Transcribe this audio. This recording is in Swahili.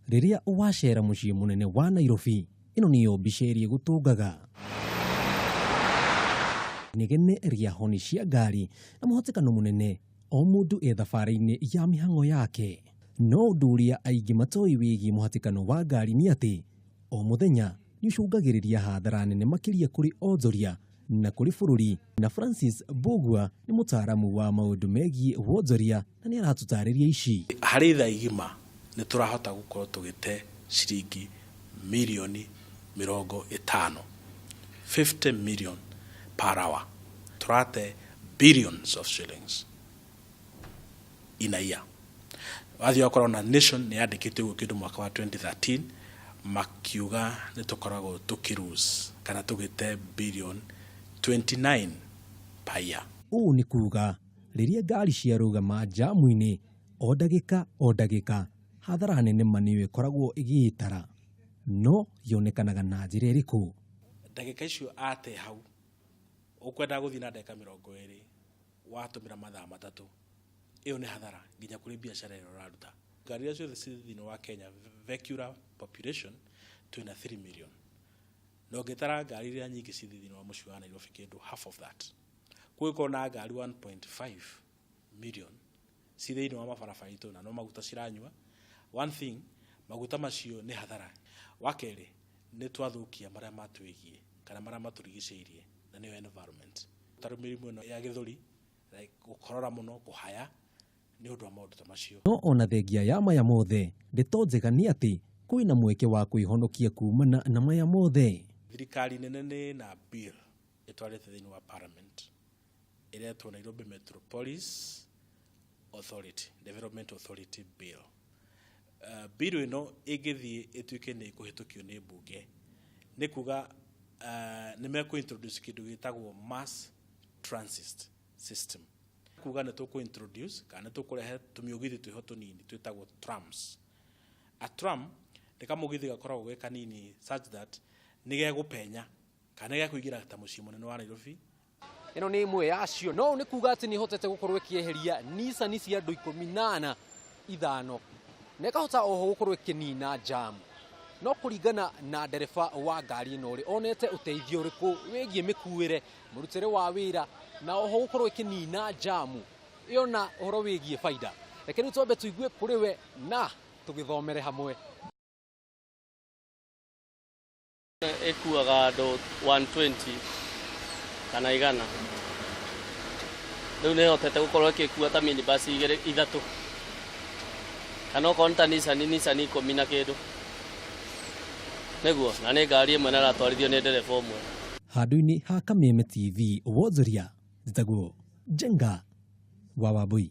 riria wacera mucii munene wa Nairobi ino niyo mbica iria gutugaga negene ria honi cia ngari na muhatikano munene o mundu e thabari-ini ya mihango yake. No undu uria aingi matoi wigi muhatikano wa ngari ni ati o muthenya ni ucungagiriria hathara nene makiria kuri onjoria na kuri bururi. Na Francis Bogua ni mutaaramu wa maundu megi wonjoria na ni aratutariria ici. Hari tha igima ni turahota gukorwo tugite ciringi mirioni 50, 50 million per hour. Turate billions of shillings in a year. Wathi okoro na nation ni yandikite gukindu mwaka wa 2013 makiuga ni tukoragwo tukiruse kana tugite billion 29 per year. Uu ni kuuga riria ngari ciarugama jamu-ini o ndagika hathara nene maniwe koragwo igitara. No yonekanaga na njira iriku? Ndagika icio ate hau ukwenda guthii na ndagika 20 watumira mathaa 3 iyo ni hathara nginya kuri biashara ino raruta. Ngari icio thini wa Kenya vehicular population twina 3 million. No ngitara ngari iria nyingi thini wa mucii wa Nairobi kindu half of that. Kwiko na ngari 1.5 million thini wa mabarabara itu na no maguta ciranyua. One thing, maguta macio ni hathara. Wakeri ni twathukia maria matwigie kana maria maturigiceirie na niyo environment. Tarumirimu no ya githuri like gukorora muno kuhaya ni undu wa maundu ta macio. No ona thengia ya maya mothe nditonjega ni ati kwina mweke wa kuihonokia kumana na maya mothe. Thirikari nene na bill itwarite thini wa parliament iretwo Nairobi Metropolis Authority Development Authority Bill. Bill ino igithii ituike ni kuhitukio ni bunge ni kuga ni meko introduce kindu gitagwo mass transit system. Kuga ni tuku introduce kana tukurehe tumiogithi twiho tunini twitagwo trams. A tram ni kamugithi gakoragwo ge kanini such that ni gegupenya kana gekuingira ta mucii munene wa Nairobi. Ino ni imwe yacio. No ni kuga ati ni hotete gukorwo ikieheria Nissan cia andu 15 na ikahota oho gukorwo ikinina jam. No kuringana na ndereba wa ngari ino ri onete uteithio riku wigie mikuire murutire wa wira na oho gukorwo ikinina jam iyo na uhoro wigie faida. Reke ni twambe tuigue kuri we na tugithomere hamwe. Ekuaga do 120 kana igana. Riu ni hotete gukorwo ikikua ta minibus ithatu kana konta Nissan ikumi na kindu neguo na ni ngari imwe na ratwarithio ni ndereba umwe. Handu-ini ha Kameme TV wonjoria njitagwo Jenga wa Wambui.